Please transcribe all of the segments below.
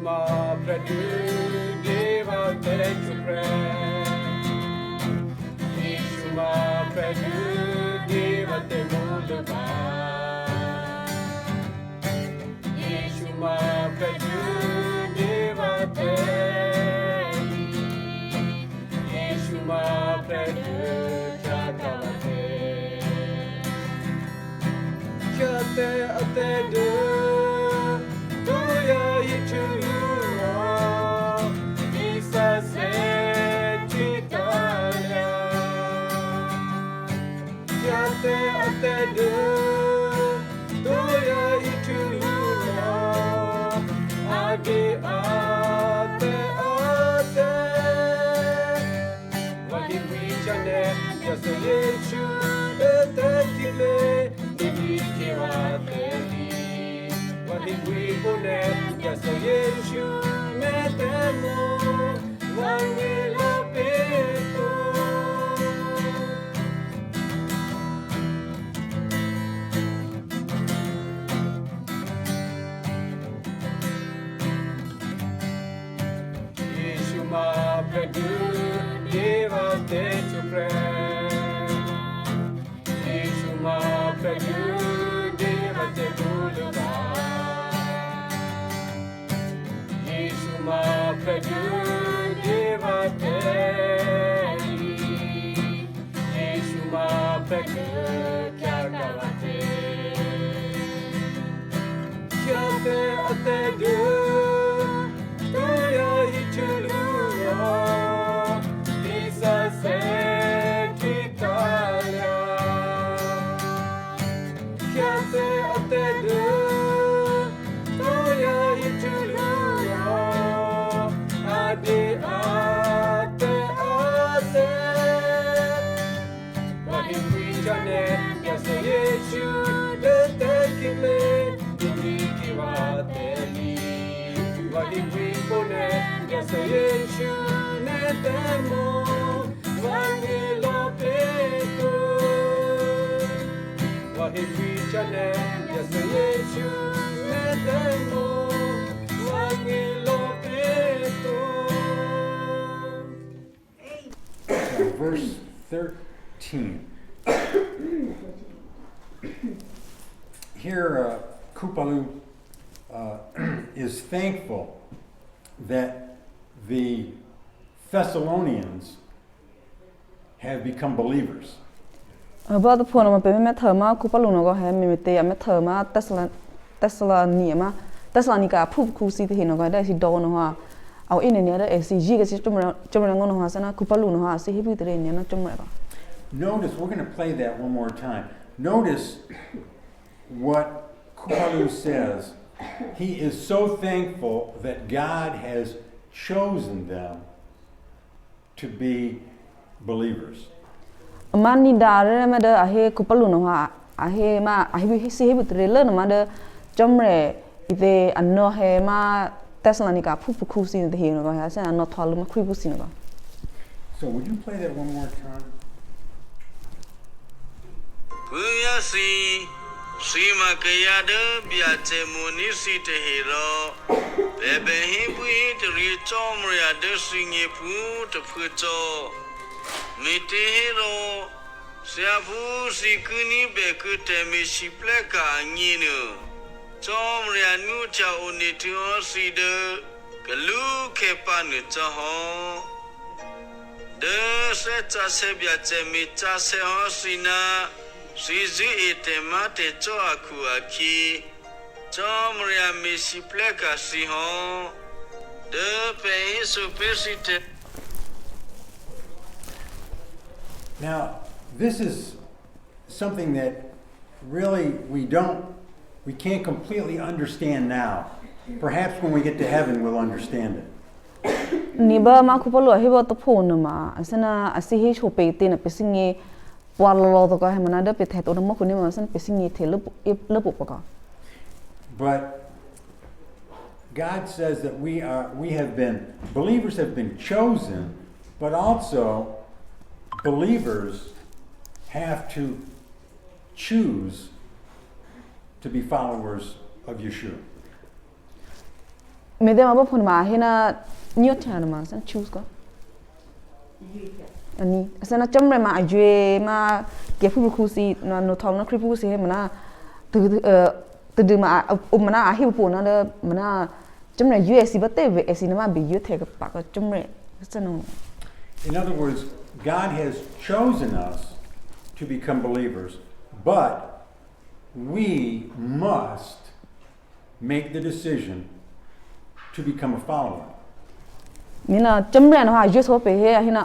Yeshua Pradu Deva Tetu Crept Yeshua Pradu Deva Temulva Yeshua Pradu Deva Teli Yeshua Pradu Chakavate Chate Atedu Tuya Yichulura Isa Sechitalia Chate Atedu Tuya Yichulura Adi Ate Ate Wahid Wichane Yasa Yeshu Etekile Nikirateli Wahid Wipune Yasa Yeshu Metemo Wangila Peto Yeshua Pradu Deva Tetu Crept Yeshua Pradu Deva Temulva Yeshua Pradu Deva Teli Yeshua Pradu Kyakavate Kyate Atedu Tuya Yichulura Isa Sechitalia Kyate Atedu Tuya Yichulura Adi Ate Ate Wahid Wichane Yasa Yeshu Etekile Nikirateli Wahid Wipune Yasa Yeshu Netemo Wangila Peto Wahid Wichane Yasa Yeshu Netemo Wangila Peto Verse 13. Here, Kupalu is thankful that the Thessalonians have become believers. Ba the phone ma pe me thama Kupalu no go he me te me thama Thessalonian Thessalonica phu khu si the no go da si do no ha au in ne da si ji ga si tumra ngo no ha sana Kupalu no ha si hibi tre ne na tumra ba. Notice, we're going to play that one more time. Notice what Kupalu says. He is so thankful that God has chosen them to be believers. Mani da re ma da he Kupalu no ha a he ma a hibi si hibi tre le no ma da jomre ide anno he ma Thessalonica phu khu si the he no go ha sa no thalu ma khri bu si no go. So would you play that one more time? Kuyasi Sima Kayada Biate Munisi Tehiro Bebe Himbuit Ritomria Desingi Pu to Puto Mitehiro Siafu Sikuni Bekute Mishipleka Ninu Tomria Nucha Unitio Sida Galu Kepanu Taho De Seta Sebiate Mita Sehosina Sizi Itemate Toaku Aki Tomria Mishipleka Sihon De Pehisu Pesite. Now, this is something that really we can't completely understand now. Perhaps when we get to heaven we'll understand it. Niba ma Kupalu he ba to phone ma asana asi he chope te na pesinge Walo to ka hamana pe the to mo khuni ma san pesinge the lepo pa ka. But God says that believers have been chosen, but also believers have to choose to be followers of Yeshua. me de ma ba phone ma hina nyot cha ma san choose ko ani asana chamre ma ajwe ma ke phu khu si no thong na khri phu si he mana từ mà mà na hiểu phụ nó đó mà na trong này USC bắt tay về SC nó mà bị UT cái bạc ở trong này sao nó. In other words, God has chosen us to become believers, but we must make the decision to become a follower. Mình là trong này nó hay số về he, na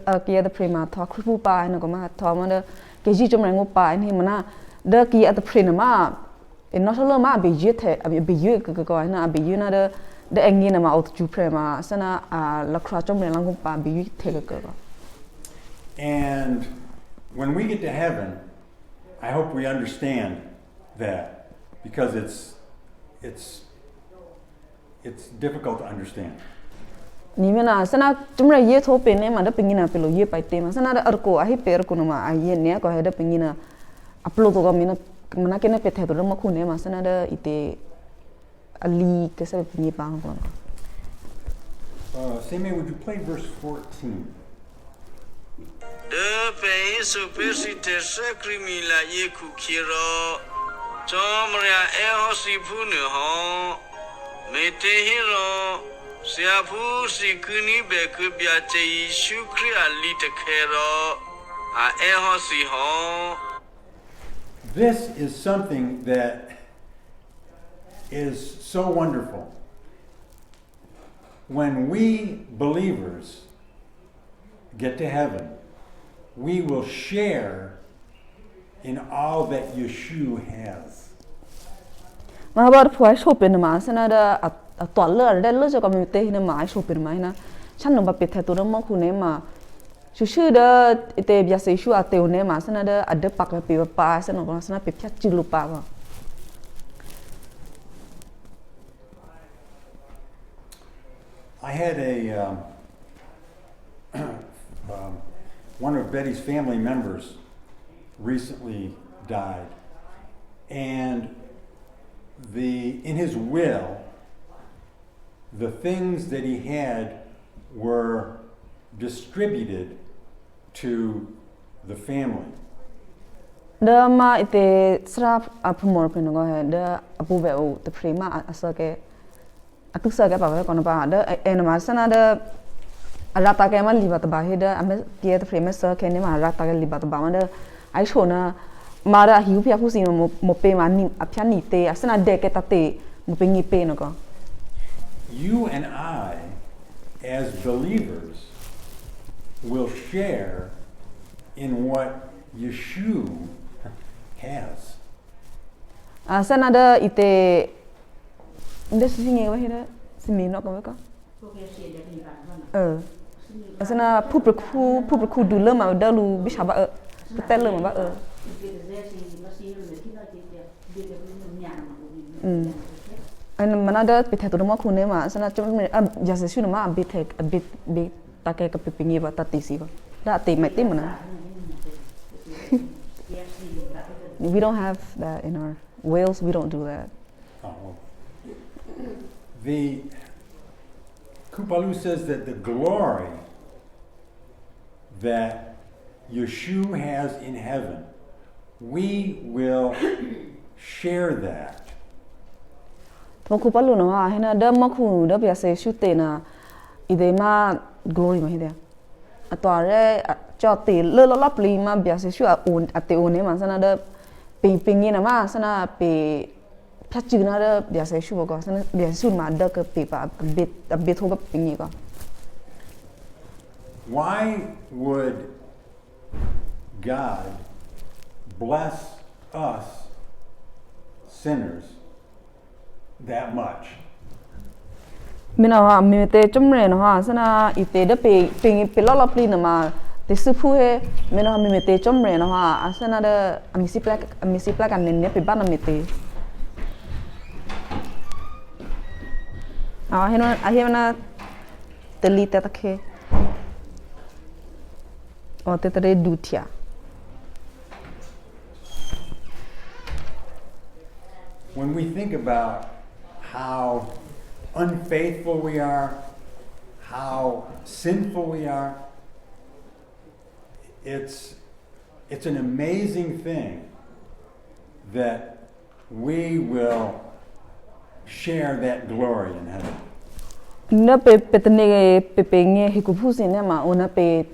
ở kia the prima thọ khu pa nó có mà thọ mà đó cái gì trong này ngô pa thì mà na đó kia the prima mà nó số lượng mà bị UT bị UT cái na bị UT na đó anh nghe mà auto chu prima sana là khá trong này lang ngô pa bị UT cái And when we get to heaven, I hope we understand that, because it's difficult to understand. Nimena sana tumra ye tho pe ne ma da pingina pelo ye pai te ma sana da arko a hi per ko no ma a ye ne ko he da pingina upload ko mina mana ke ne pe the do ma khu ne ma sana da ite ali ke sa pingi bang ko. Same, would you play verse 14? The pain so busy to sacrifice la ye kukiro. Tomria e hosi punu ho. Mete hero. Siapu si kuni be kubya che shukri ali te kero. A e hosi ho. This is something that is so wonderful. When we believers get to heaven, we will share in all that Yeshua has. Ma ba phoi shopen ma sana da to le da le jo ka mi te hina ma shopen ma hina chan no ba pe the to ma khu ne ma shu da te bya se shu a te ne ma sana da ad pak pe pa sana ko sana pe phya chi lu pa ba. I had one of Betty's family members recently died, and in his will, the things that he had were distributed to the family. Da ma ite srap apumor pe no ga da apu ve o te prima asake atu sa ga ba ko no ba da en ma sana da rata ke ma libat ba he da ame tie te prima sa ke ne ma rata ke libat ba ma da ai chona ma da hiu phya phu si mo pe ma ni a phya ni te asana de ke ta te mo pe ni pe no ko. You and I, as believers, will share in what Yeshua has. Sana da ite nda singe wa hira simi no ko ka sana pu du le ma da lu bi sha ba te le ma ba an mana da pe the to ma khu ne ma sana chom ja se shu no ma a bit ta ke ka pe pingi ba ta ti si ba da te mai te mana. We don't have that in our Wales. We don't do that. The Kupalu says that the glory that Yeshua has in heaven, we will share that. Thong Kupalu no ha hena da ma khu da bya se shu te na ide ma glory ma hide. Atwa re cho te le lo lap li ma bya se shu a un ate un ne ma sana da ping ni na ma sana pe phya chu na da bya se shu ba ko sana bya shu ma da ka pe pa a bit ho ka ping ni ko. Why would God bless us sinners that much? Mina ha mi te chumre no ha sana ite da pe lo lo pli na ma te su phu he mina ha mi te chumre no ha sana da amisi plak an ne pe ba na mi te hena te li te ke o te tre dutia. When we think about how unfaithful we are, how sinful we are. It's an amazing thing that we will share that glory in heaven. Na pe petne pe nge hiku phusin ne ma ona pe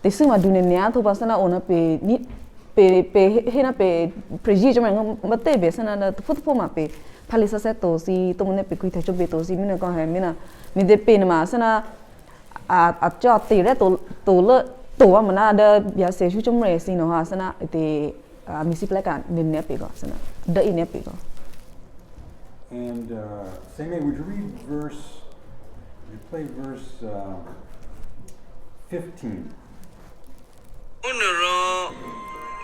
tisu ma dune nya tho pa sana ona pe ni pe he na pe preji jo ma te be sana na fu fu ma pe phali sa se to si to ne pe kui tha cho be to si mi na ko ha mi na mi de pe na ma sana a cho ti re to le to wa ma na da ya se shu cho mre si no ha sana te mi si plek ka ne pe ko sana da i ne pe ko. And Same, would you read play verse 15? Unero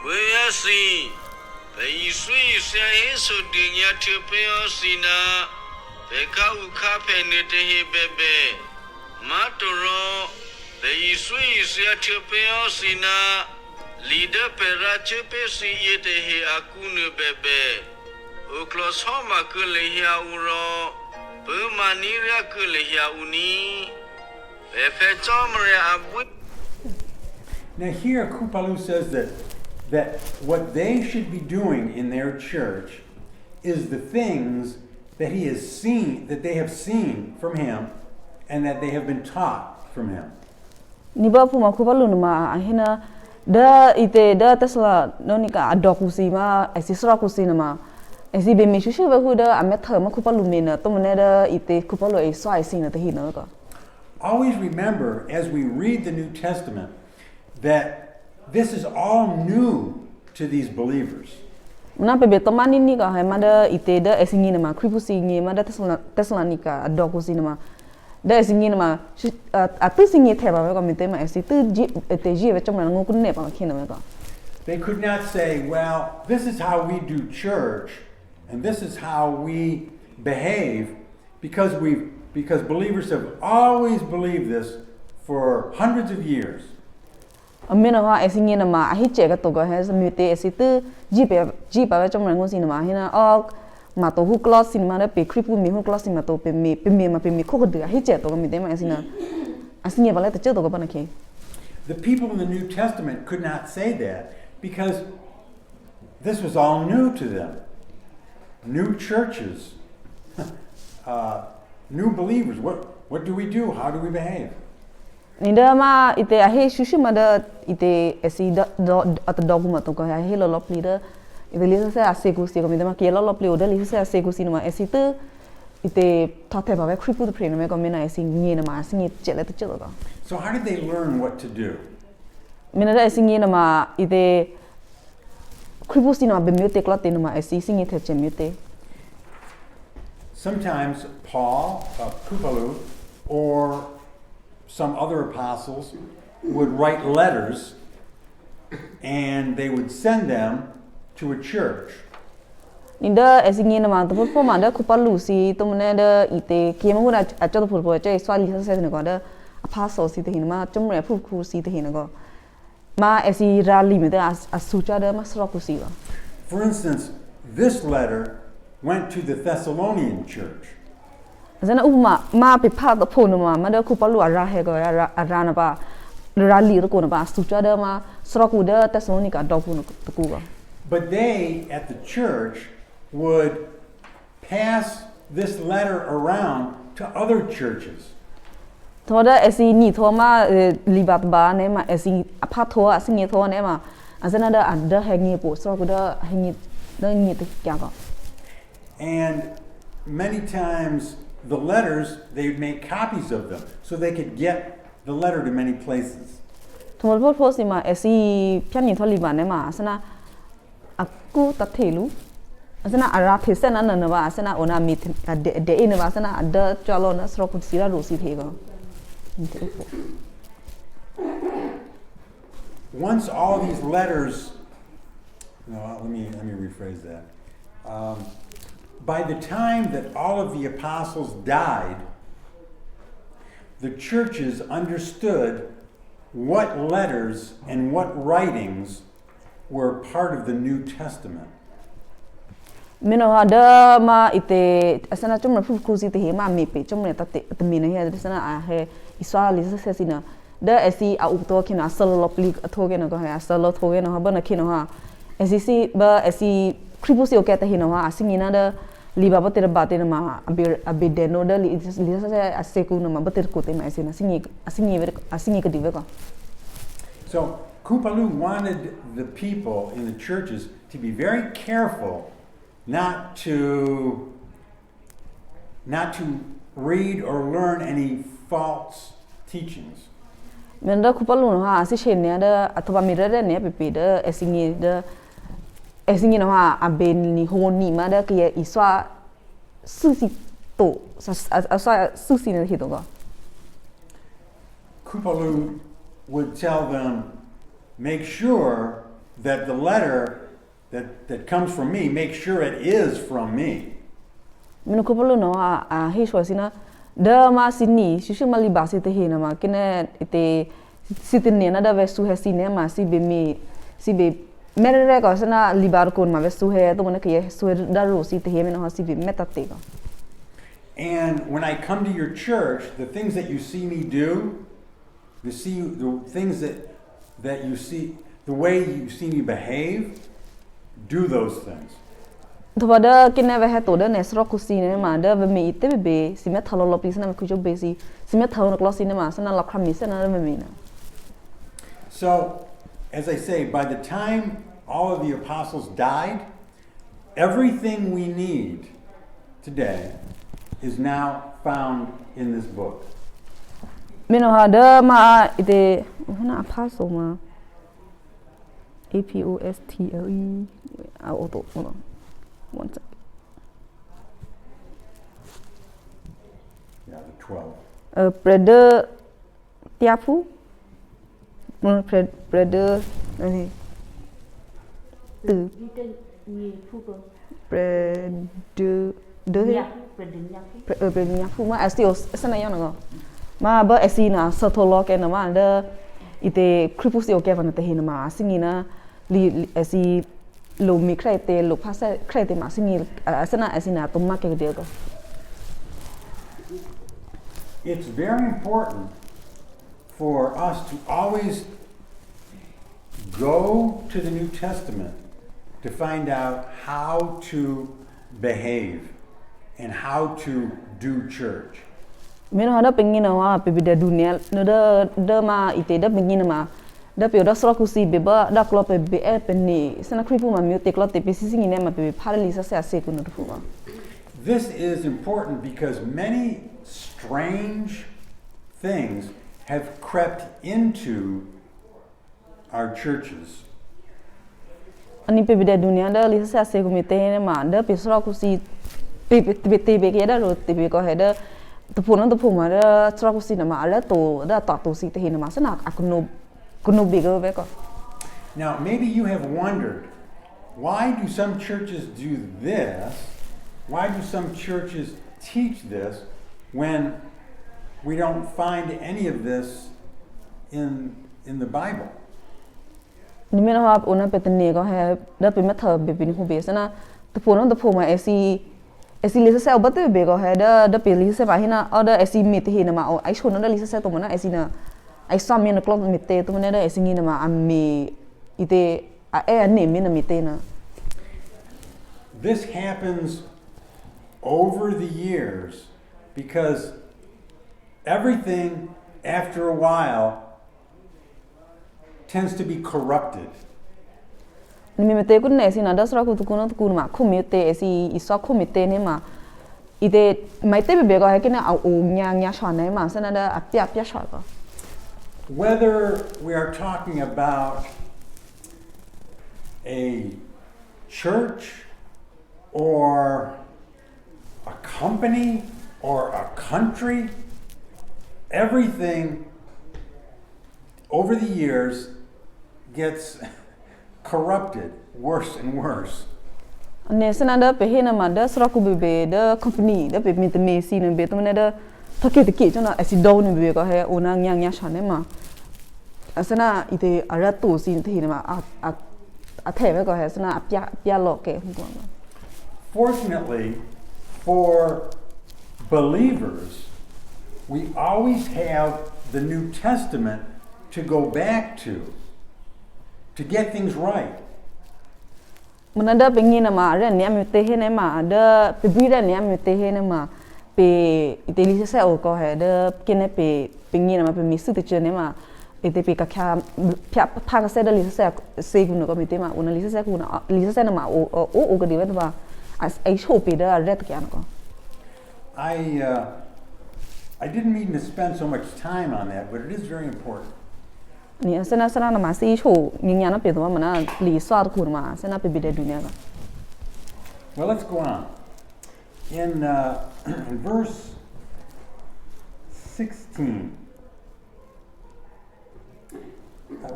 we see the sweet say so dinya to pay sina the cow capenit he bebe matoro the sweet say to pay sina leader perache pesi yete he akunu bebe o close home akule hia uro Maniria Kulia Uni, Now here Kupalu says that what they should be doing in their church is the things that he has seen, that they have seen from him, and that they have been taught from him. Niba puma Kupalu ma ahina da ite da Tesla nonika adokusi ma asisra kusina ma. Esi be me shushu ba hu da amet ma Kupalu me na to mane da ite Kupalu e so ai sin na hi na ka. Always remember as we read the New Testament that this is all new to these believers. Na pe be to mani ni ka ha ma da ite da esingi na ma kripusi ni ma da Thessalonica adokusi na ma da esingi na ma a tu singi the ba ka me te ma esi tu ji te ji ba chom na ngo kun ne pa khin na ka. They could not say, well, this is how we do church and this is how we behave because believers have always believed this for hundreds of years. Amena ha esingi na ma ahi che ka to ga ha me te esi tu ji ba chom na ngo sin ma hina o ma to hu class sin ma na pe kripu mi hu class sin ma to pe me ko de ahi che to ga me te ma esina asingi ba la te che to ga ba na ke. The people in the New Testament could not say that because this was all new to them. New churches, new believers. What do we do? How do we behave? Ninda ma ite ahe shushu ma da ite esi at dogma to ko ha he lo lopli da ite lisa se ase ku si ko mi da ma ke lo lopli o da lisa se ase ku si ma esi tu ite ta te ba ba kripu de pre na me ko me na esi ngi na ma singi che le te che lo. So how did they learn what to do? Mina da esi ngi na ma ite kripu si na be mute kla te na ma esi singi the che mute. Sometimes Paul, Kupalu, or some other apostles would write letters and they would send them to a church. Ninda esingi na ma to po ma da Kupalu si to mane da ite ke ma na a cho to po che swali sa se ne ko da apostle si te hin ma chom re phu khu si te hin ko ma esi rally me da asucha da ma sro ku si ba. For instance, this letter went to the Thessalonian church. Zana uma ma pe pha to pho no ma da Kupalu ara he ko ara na ba rally ro ko na ba asucha da ma sro ku da Thessalonica do ku to ku ba. But they at the church would pass this letter around to other churches. Thoda esi ni thoma libat ba ne ma esi apha thoa singi thoa ne ma azana da adda hangi po so ko da hangi da ni te kya ko. And many times the letters, they would make copies of them so they could get the letter to many places. Thomol pho pho si ma esi phyan ni tholi ba ne ma asana aku ta thelu asana ara phisen na na ba asana ona mi de ine ba asana adda chalo na sro ku sira ro si the ko. Once all these letters, let me rephrase that. By the time that all of the apostles died, the churches understood what letters and what writings were part of the New Testament. Mino ha da ma ite asana chum na fu kusi te ma me pe chum ne ta te me ne he sana a he iswa li se sina da esi a u to kina solo pli tho ge na ko ha solo tho ge na ha ba na kino ha esi ba esi kripu si o ke ta hino ha asingi na da li ba te ba te na ma abi de no da li se aseku na ma ba te ko te ma esi na asingi ka dive ko. So Kupalu wanted the people in the churches to be very careful not to read or learn any false teachings. Menda Kupalu no ha si chen da athoba mi re ne pe da esingi no ha aben ni ho ni ma da ke iswa susi to aswa susi ne hito go. Kupalu would tell them, make sure that the letter that comes from me, make sure it is from me. Mino Kupalu no ha he shwa sina da ma sini shishu mali ba si te he na ma kine ite sitine na da vesu he sine ma si be mere ko sana libar kon ma vesu he to mone ke so da ro si te he me no ha si be metate ko. And when I come to your church, the things that you see me do, the things that you see, the way you see me behave, do those things. Thoba da kine ve he to da ne sro ku si ne ma da ve me ite be si me thalo lo pi sana me ku jo be si me thalo no si ne ma sana la khram mi sana me me na. So, as I say, by the time all of the apostles died, everything we need today is now found in this book. Mino ha da ma ite na apostle ma APOSTLE auto hold on one second. Yeah, the 12. Brother Tiapu brother này từ brother Nyapu ma asio sana yana go ma ba asina satolo ke na ma da ite kripus yo ke van te hina ma singina li asi lo mi krete lo pasa krete ma singi asana asina to ma ke de go. It's very important for us to always go to the New Testament to find out how to behave and how to do church. Meno ada pengina wa pebida dunia no da ma ite da pengina ma da pe da sro kusi beba da klo pe be e penni sana kripu ma mi te klo te pe sisi ne ma pe parali sa sa se kuno fu ma. This is important because many strange things have crept into our churches. Ani pebida dunia da li sa se ku mi te ne ma da pe sro kusi pe ke da ro te pe ko he da the phone ma sro si na ma ala to da ta to si te hina ma sana kuno bigger be ko. Now maybe you have wondered, why do some churches do this? Why do some churches teach this when we don't find any of this in the Bible? Ni me na ha ona pe te ne ko he da pe ma tha be ni hu be sana the phone ma esi lisa sa obate be ko he da pe lisa ba hina order esi mit hina ma o ai chon da lisa sa to mana esi na ai sam mi na clock mit te to mana da esi ngina ma ami ite a e ne mi na mit na. This happens over the years because everything after a while tends to be corrupted. Ni me te ku ne si na da sra ku ku ma khu mi te si iso khu mi te ne ma ide mai te be ko he ke na o nya sha ne ma sa na da a pya sha ko. Whether we are talking about a church or a company or a country, everything over the years gets corrupted worse and worse. Ne sana da pe hina ma da sra ku be da company da pe mi te me si ne be to ne da thake te ki chona asi do ne be ko he ona nya sha ne ma asana ite ara to si te hina ma a the be ko he sana a pya lo ke hu ko. fortunately for believers, we always have the New Testament to go back to get things right. Mana ada pengen nama ada ni ambil teh nama ada pebida ni ambil teh nama pe ite lisa saya oko he ada kena pe pengen nama pe misu tu je nama ite pe kakak pihak pihak saya ada lisa saya segunu kau mesti mah una lisa saya guna lisa saya nama o kau dia tu bah ai show pe dah ada tu kian kau. I didn't mean to spend so much time on that, but it is very important. Ni sana nama si show ni yana pe tu mana lisa tu kurma sana pe bida dunia kau. Well, let's go on. In verse 16,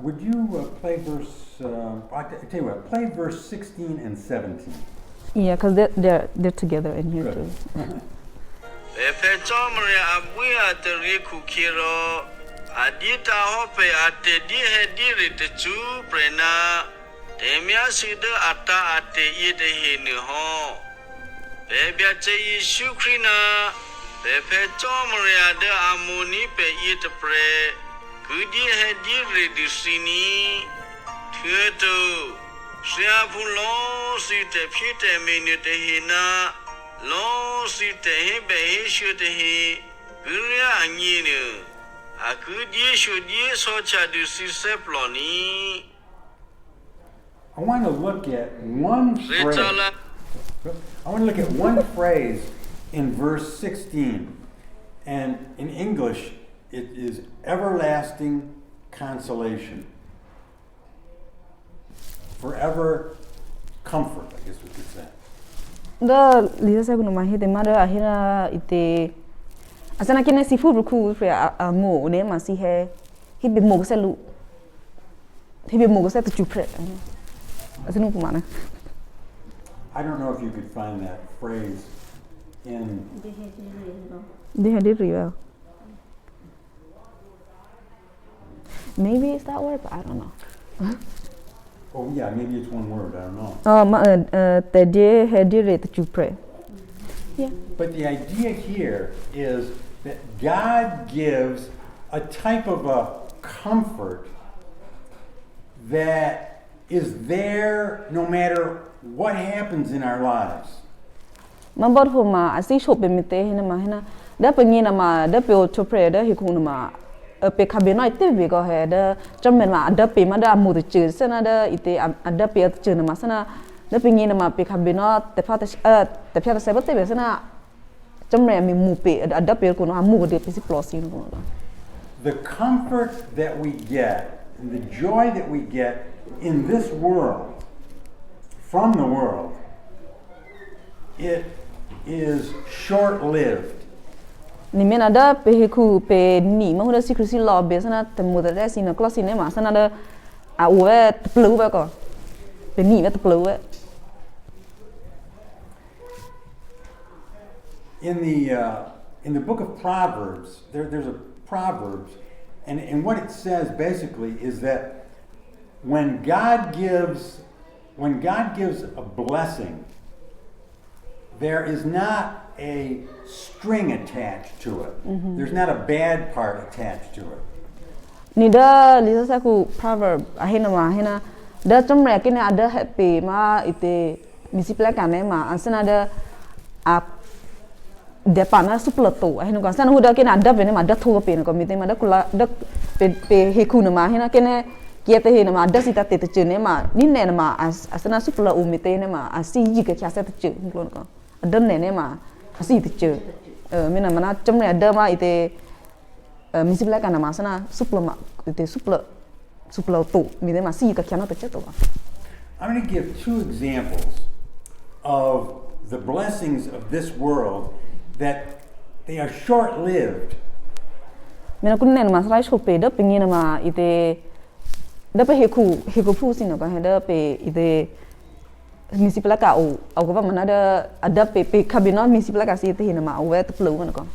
would you play verse? I tell you what, play verse 16 and 17. Yeah, because they're together in here Good. too. Efectomria abuya teriku kiro adita hope ate di te chu prena demia sida ata ate ide hinu ho bebia che Yesu Krina efectomria de amoni pe ite pre kudi di sini tuto sia pulo si te pite menu te hina lo si te be shu te hi guria ni ne akudi shu di so cha du si se ploni. I want to look at one phrase. I want to look at one phrase in verse 16, and in English it is everlasting consolation. Forever comfort, I guess we could say. Da lisa saya guna mahi tema da akhirnya ite asana kena sifu berku pria mo ne masih he hibe mo saya lu hibe mo saya tu cupre asana ku mana. I don't know if you could find that phrase in. They had it real. Maybe it's that word, but I don't know. Oh yeah, maybe it's one word. I don't know. The day had it to pray. Yeah. But the idea here is that God gives a type of a comfort that is there no matter what happens in our lives. Mabot homa asi shop bemite hina mahina da pengi nama da pe to pray da hiku nama pe kabino ite be go he da jamen ma da pe ma da mu de chu sana da ite ada pe chu nama sana da pengi nama pe kabino te pha te pha se ba te be sana jamen mi mu pe ada pe ko no mu de pe si plus ni ko. The comfort that we get and the joy that we get in this world from the world, it is short-lived. Ni mena da pe hiku pe ni ma hu si krusi lo be sana te mu da si na class ni ma sana da a u ve te plu ve ko pe ni ve te plu ve. In the book of Proverbs, there's a Proverbs, and what it says basically is that when God gives a blessing, there is not a string attached to it. Mm-hmm. There's not a bad part attached to it. Ni da lisa saku proverb ahina da tomre kini ada happy ma ite misi plakane ma ansana da a de pana suplato ahina kan sana huda kini ada bene ma da thu pe ko mite ma da kula da pe heku na ma hina kene kiete hina ma da sita te te ne ma ni ne ma asana supla u mite ne ma asi ji ka kya sa te chu klon ko ada ne ma asi te chu mina mana tomre ada ma ite misi plakane ma sana supla ma ite supla to mite ma si ka kya na te chu to. I'm going to give two examples of the blessings of this world that they are short-lived. Mina kun nen ma sai chope da pingina ma ite da pe heku pu sino ka da pe ite misi plaka o ko ba mana da ada pe kabino misi plaka si te hina ma o ve te plu na ko.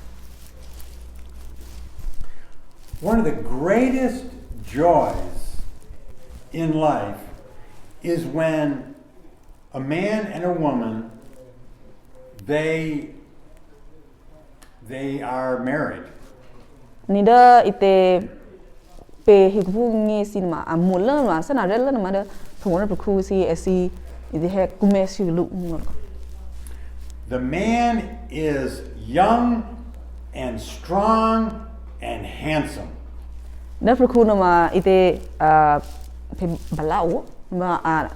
One of the greatest joys in life is when a man and a woman they are married. Nida ite pe hikupungi sinema amulan ma sana rela na mada pumona perkusi esi ite he kumesi lu. The man is young and strong and handsome. Na perkuna ma ite pe balau ma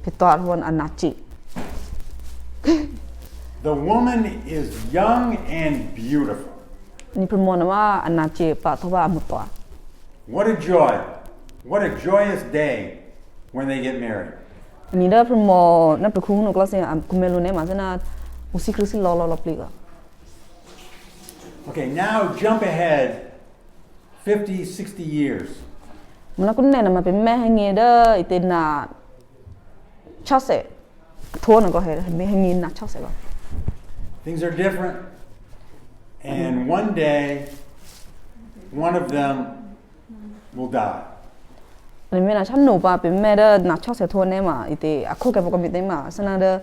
pe tor hon anachi. The woman is young and beautiful. Ni pumona ma anachi pa thoba mutwa. What a joy. What a joyous day when they get married. Nida pumo na perkuna klase kumelu ne ma sana usi krisi lo pliga. Okay, now jump ahead 50, 60 years. Mana kunne na ma pe me hangi da ite na chase thona go he me hangi na chase go. Things are different. And one day, one of them will die. Ni me na chanu pa pe me da na chase thone ma ite akho ke ko mi te ma sana da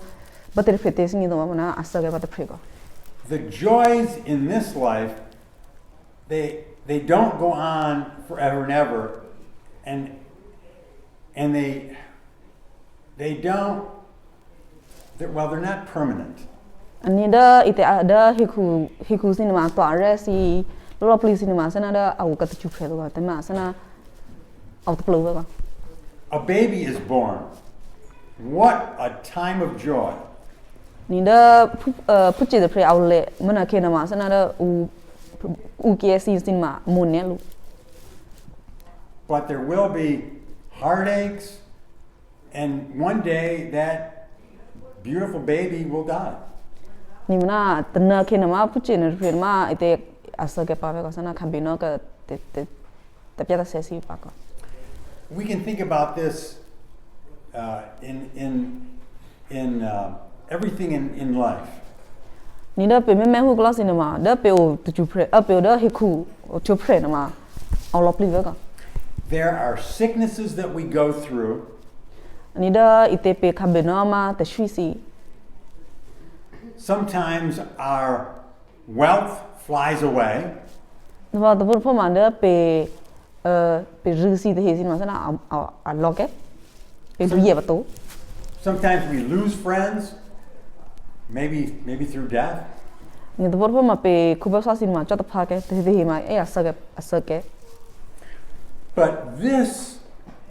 bater phete singi do ma na asa ke bater phego. The joys in this life, they don't go on forever and ever, and they don't. They're not permanent. Ani da ite ada hiku sinema to are si lo pli sinema sana da au ka tu phego ga te ma sana au to plo ga. A baby is born. What a time of joy. Ni da puchi de pre au le mana ke na ma sana da u ke si sinema mon ne lu. But there will be heartaches, and one day that beautiful baby will die. Ni mana tna ke na ma puchi ne pre ma ite asa ke pa ga sana khambino ka te pya se si pa ka. We can think about this in everything in life. Ni da pe me hu class ni ma da pe o tu pre pe da hiku o tu pre na ma au lo pli ga. There are sicknesses that we go through. Ni da ite pe khambino ma te shui si. Sometimes our wealth flies away. Và tôi vừa mà đó về rư si thì xin mà sẽ là ở lo cái về rư gì vậy tú. Sometimes we lose friends, maybe through death. Nhưng tôi vừa mà về khu vực xin mà cho tập phá cái thì mà ấy ở cái. But this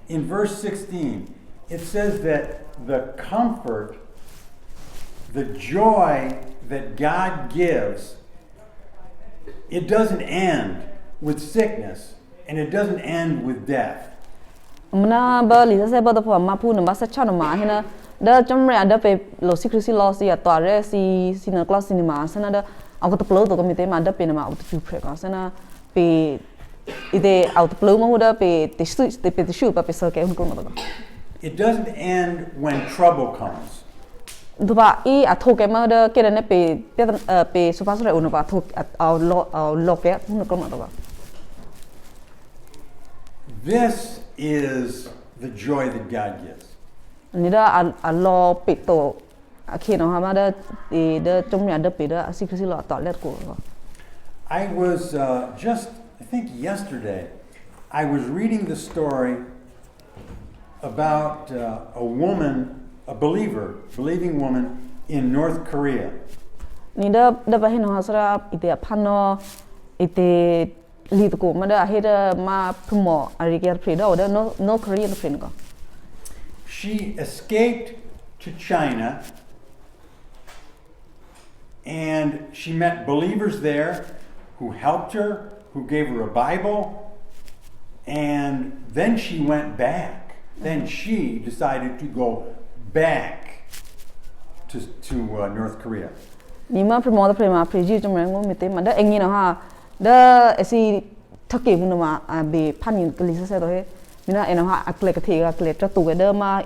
in verse 16, it says that the comfort, the joy that God gives, it doesn't end with sickness, and it doesn't end with death. Mna ba li sa ba da pha ma pu na ba sa cha na ma hina da cham ra da pe lo secrecy lo si atwa re si na class ni ma sana da au ka plo to ko mi te ma da pe na ma au tu pre ka sana pe ide au plo ma hu da pe te shu pa pe sa ke hun ko ma da. It doesn't end when trouble comes. Tôi bảo ý thô cái mà đó cái này pe số phát rồi nó bảo thô lo cái nó có mà đó. This is the joy that God gives. Ni đó lo pe to khi nào mà đó thì đó trong nhà đó pe đó xí xí lo tỏ lết của. I was just, I think yesterday, I was reading the story about a woman, a believing woman in North Korea. Ni da ba hin ha sara ite phano ite li to ko ma da he da ma phumo ari ke phri da no Korean phrin ko. She escaped to China, and she met believers there who helped her, who gave her a Bible, and then she went back. Then she decided to go back to North Korea. Ni ma phmo da phma phji chum rang ngo mi te ma da engi na ha da esi thake bu na ma be phanin kli sa do he mina ena ha akle ka the ga kle tra tu ga da ma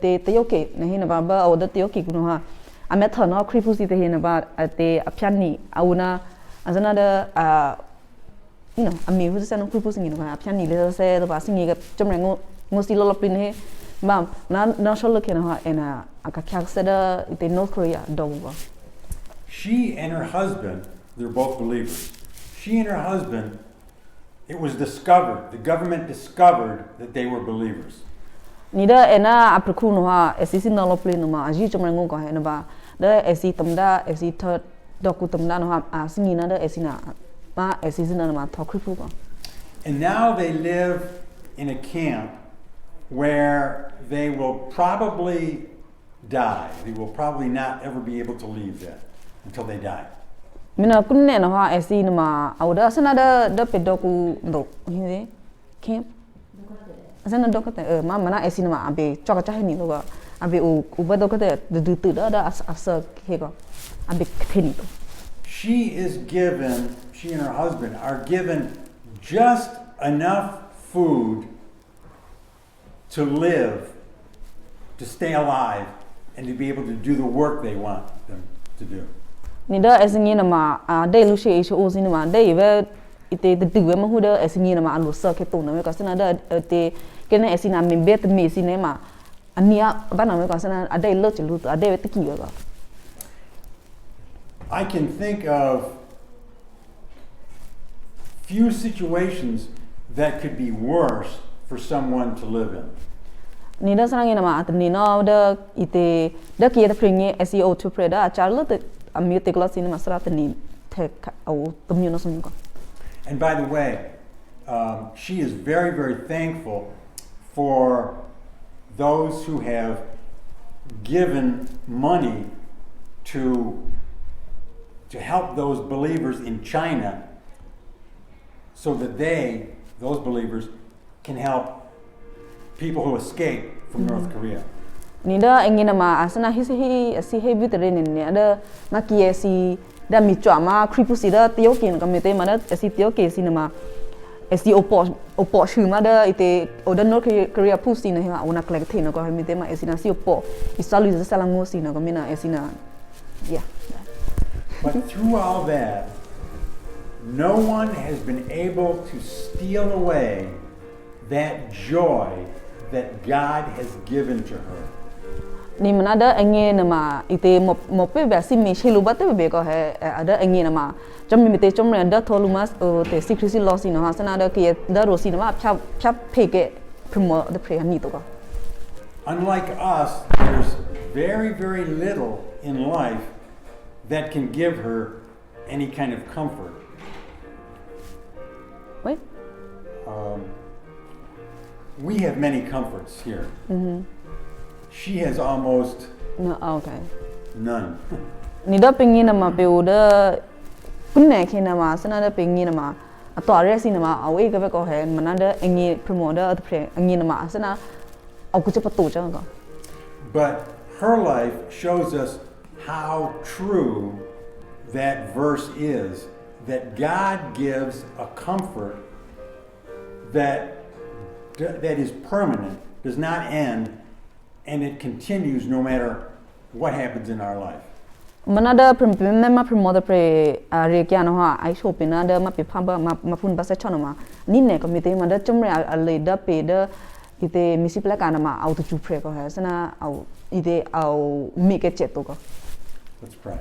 te yoke na hi na ba ba o da te yoke ku no ha a me thon no kripu si te hi na ba te a phyan ni auna azana da a me hu sa no kripu singi no ha phyan ni le sa da ba singi ga chum rang ngo si lo pin he ba na shol ke na ha ena aka khyak sa da te North Korea do ba. she and her husband, they're both believers. She and her husband, it was discovered, the government discovered that they were believers. Nida ena apreku no ha esi na lo play no ma aji chomre ngo ko he no ba da esi tamda esi third doku tamda no ha asingi na da esi na ma esi na ma thokripu ko. And now they live in a camp where they will probably die. They will probably not ever be able to leave that until they die. Mina kunne no ha esi no ma awda sana da pedoku ndo hinde camp asana dokate ma mana esi no ma abe choka cha ni lo ga abe u ba dokate du da asa he go abe kheni to. She and her husband are given just enough food to live, to stay alive, and to be able to do the work they want them to do. Nida esingi na ma dai lu she o sin ma dai ve ite de we ma hu da esingi na ma lu sa ke to na me ka sana da te ke na esina me bet me sin ma ania ba na me ka sana adai lo che lu to adai te ki ga. I can think of few situations that could be worse for someone to live in. Nida sana ma atni no da ite da ki da pringe SEO to preda charlo te amute class in masrat ni te au tumyo no ko. And by the way, she is very, very thankful for those who have given money to help those believers in China so that those believers, can help people who escape from North Korea. Nida engina ma asana si he bitre ne ada maki si da mi chwa ma kripu si da tio kin ka mete ma da si tio ke si ma si opo shu ma da ite oda North Korea pu si na ha ona klek the na ko mete ma si na si opo isalu za sala ngo si na ko mina si na yeah. But through all that, no one has been able to steal away that joy that God has given to her. Ni mana da engin nama ite mo pe ba si me shelu ba te be ko he ada engin nama chom mi te chom ran da tholu mas te secrecy loss no ha sana da ke da ro si nama phap phe ke promo the prayer ni to ko. Unlike us, there's very, very little in life that can give her any kind of comfort. Wait. We have many comforts here. She has almost No, okay. none. Ni da pengin nama pe oda kunne ke nama sana da pengin nama ato are si nama awe ka be ko he mana da engi promo da the engi nama sana au ku che patu cha ko. But her life shows us how true that verse is, that God gives a comfort that is permanent, does not end, and it continues no matter what happens in our life. Mana da ma promo da pre re kya no ha ai show pe na da ma pe pha ba ma phun ba sa chona ma ni ne ko mi te ma da chomre a le da pe da ite misi pla ka na ma au tu pre ko ha sana au ite au mi ke che to ko. Let's pray.